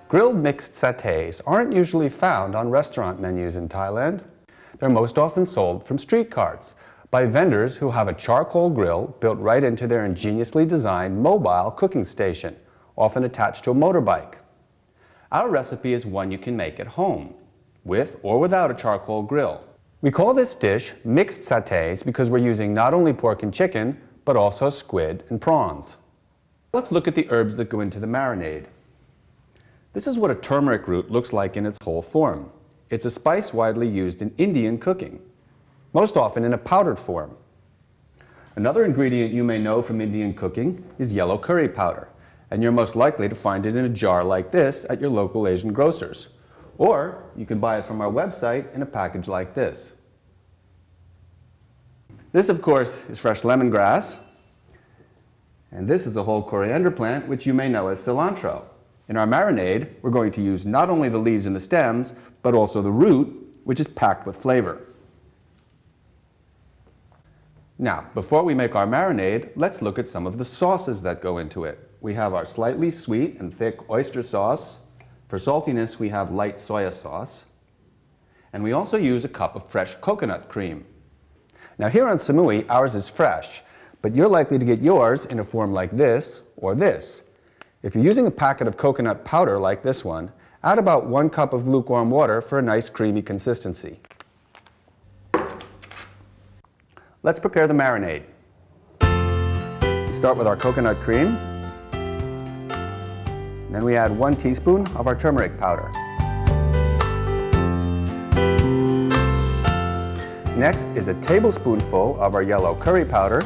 Grilled mixed satays aren't usually found on restaurant menus in Thailand. They're most often sold from street carts by vendors who have a charcoal grill built right into their ingeniously designed mobile cooking station, often attached to a motorbike. Our recipe is one you can make at home, with or without a charcoal grill. We call this dish mixed satays because we're using not only pork and chicken, but also squid and prawns. Let's look at the herbs that go into the marinade. This is what a turmeric root looks like in its whole form. It's a spice widely used in Indian cooking, most often in a powdered form. Another ingredient you may know from Indian cooking is yellow curry powder, and you're most likely to find it in a jar like this at your local Asian grocer's. Or you can buy it from our website in a package like this. This, of course, is fresh lemongrass, and this is a whole coriander plant, which you may know as cilantro. In our marinade, we're going to use not only the leaves and the stems, but also the root, which is packed with flavor. Now, before we make our marinade, let's look at some of the sauces that go into it. We have our slightly sweet and thick oyster sauce. For saltiness, we have light soya sauce. And we also use a cup of fresh coconut cream. Now here on Samui, ours is fresh, but you're likely to get yours in a form like this or this. If you're using a packet of coconut powder like this one, add about 1 cup of lukewarm water for a nice creamy consistency. Let's prepare the marinade. We start with our coconut cream. Then we add 1 teaspoon of our turmeric powder. Next is a tablespoonful of our yellow curry powder,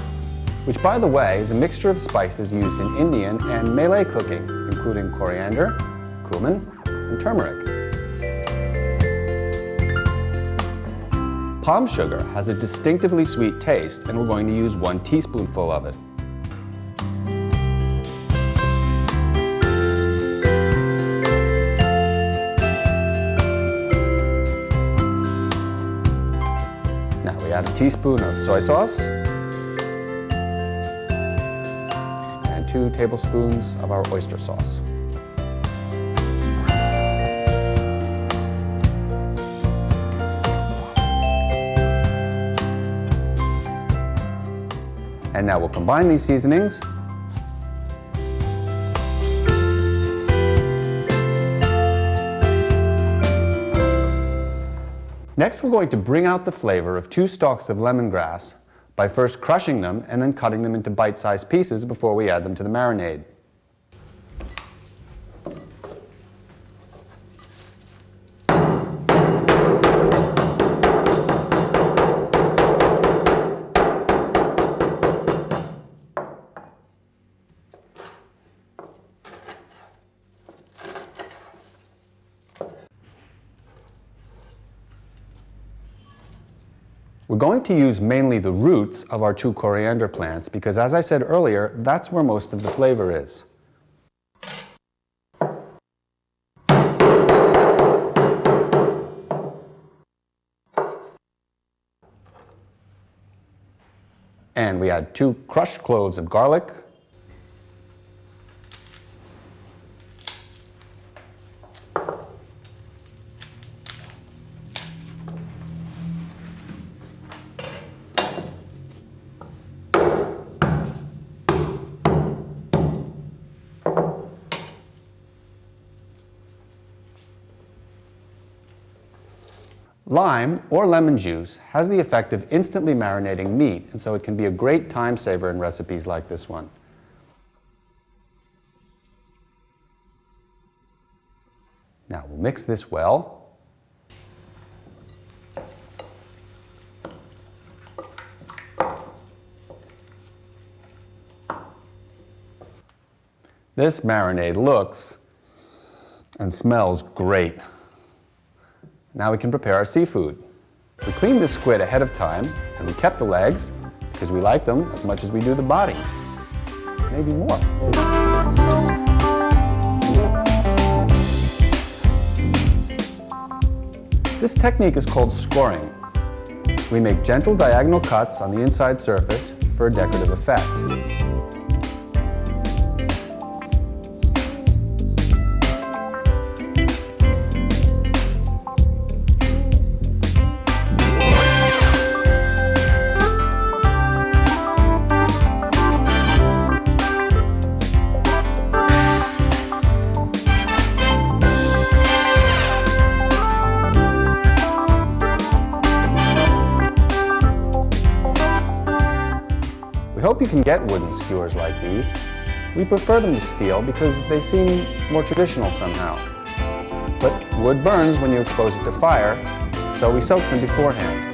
which, by the way, is a mixture of spices used in Indian and Malay cooking, including coriander, cumin, and turmeric. Palm sugar has a distinctively sweet taste, and we're going to use 1 teaspoonful of it. Now we add a teaspoon of soy sauce and 2 tablespoons of our oyster sauce. And now we'll combine these seasonings. Next, we're going to bring out the flavor of 2 stalks of lemongrass by first crushing them and then cutting them into bite-sized pieces before we add them to the marinade. We're going to use mainly the roots of our 2 coriander plants because, as I said earlier, that's where most of the flavor is. And we add 2 crushed cloves of garlic, lime or lemon juice has the effect of instantly marinating meat, and so it can be a great time saver in recipes like this one. Now we'll mix this well. This marinade looks and smells great. Now we can prepare our seafood. We cleaned the squid ahead of time, and we kept the legs because we like them as much as we do the body. Maybe more. This technique is called scoring. We make gentle diagonal cuts on the inside surface for a decorative effect. hope you can get wooden skewers like these. We prefer them to steel because they seem more traditional somehow. But wood burns when you expose it to fire, so we soak them beforehand.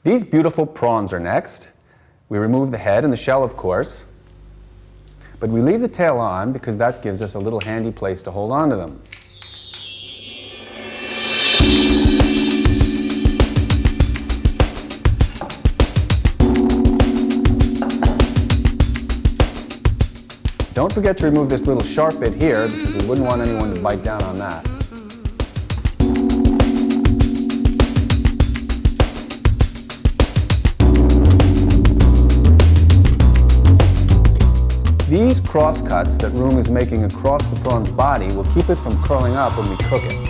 These beautiful prawns are next. We remove the head and the shell, of course, but we leave the tail on because that gives us a little handy place to hold on to them. Don't forget to remove this little sharp bit here because we wouldn't want anyone to bite down on that. These cross cuts that Room is making across the prawn's body will keep it from curling up when we cook it.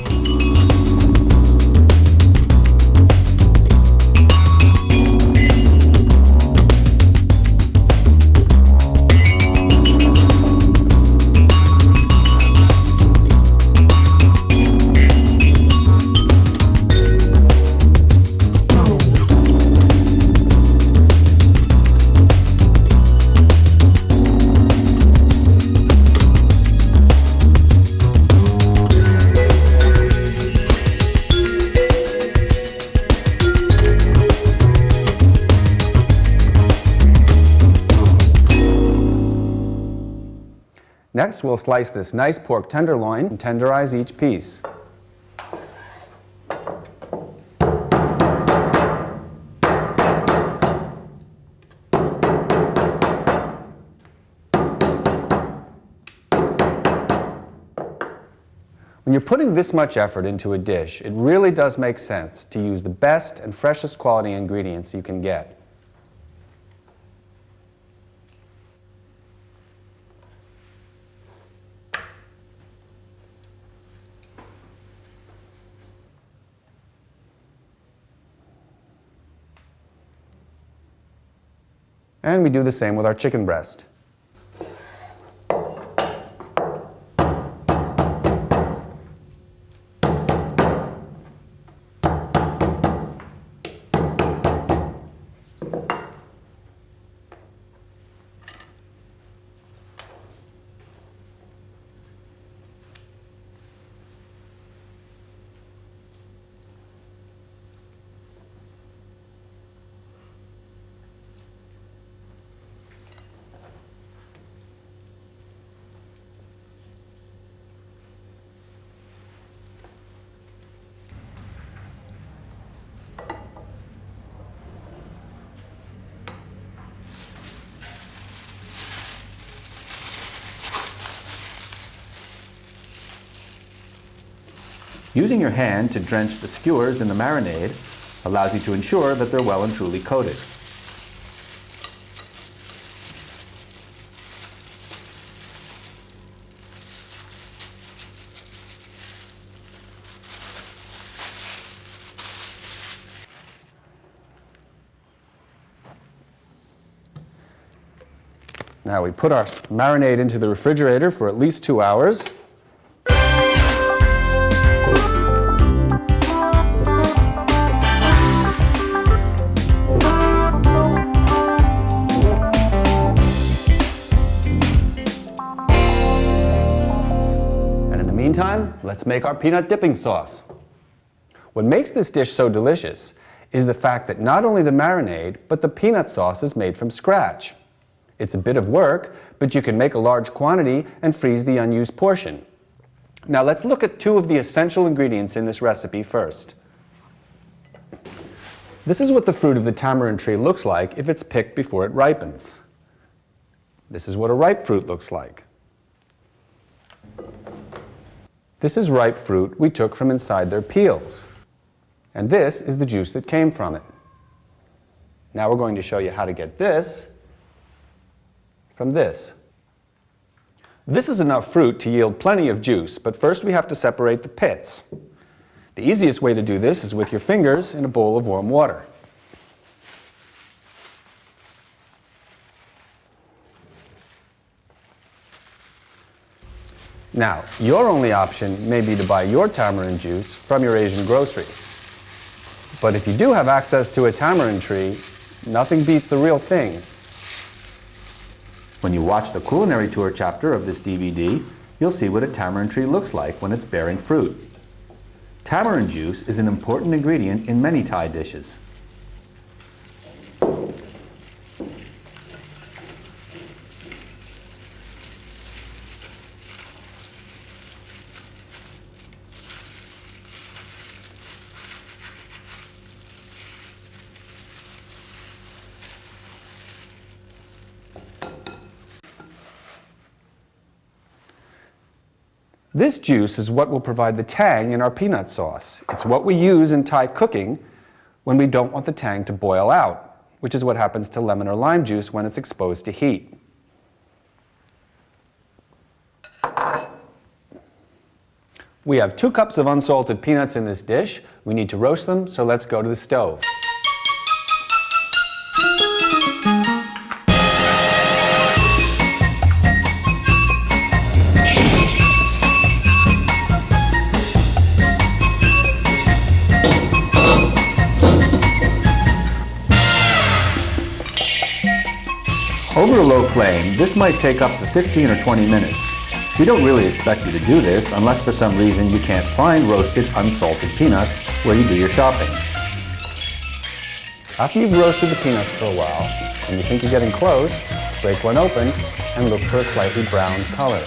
Next, we'll slice this nice pork tenderloin and tenderize each piece. When you're putting this much effort into a dish, it really does make sense to use the best and freshest quality ingredients you can get. And we do the same with our chicken breast. Using your hand to drench the skewers in the marinade allows you to ensure that they're well and truly coated. Now we put our marinade into the refrigerator for at least 2 hours. Meantime, let's make our peanut dipping sauce. What makes this dish so delicious is the fact that not only the marinade, but the peanut sauce is made from scratch. It's a bit of work, but you can make a large quantity and freeze the unused portion. Now let's look at 2 of the essential ingredients in this recipe first. This is what the fruit of the tamarind tree looks like if it's picked before it ripens. This is what a ripe fruit looks like. This is ripe fruit we took from inside their peels. And this is the juice that came from it. Now we're going to show you how to get this from this. This is enough fruit to yield plenty of juice, but first we have to separate the pits. The easiest way to do this is with your fingers in a bowl of warm water. Now, your only option may be to buy your tamarind juice from your Asian grocery. But if you do have access to a tamarind tree, nothing beats the real thing. When you watch the culinary tour chapter of this DVD, you'll see what a tamarind tree looks like when it's bearing fruit. Tamarind juice is an important ingredient in many Thai dishes. This juice is what will provide the tang in our peanut sauce. It's what we use in Thai cooking when we don't want the tang to boil out, which is what happens to lemon or lime juice when it's exposed to heat. We have 2 cups of unsalted peanuts in this dish. We need to roast them, so let's go to the stove. Over a low flame, this might take up to 15 or 20 minutes. We don't really expect you to do this unless for some reason you can't find roasted, unsalted peanuts where you do your shopping. After you've roasted the peanuts for a while, and you think you're getting close, break one open and look for a slightly browned color.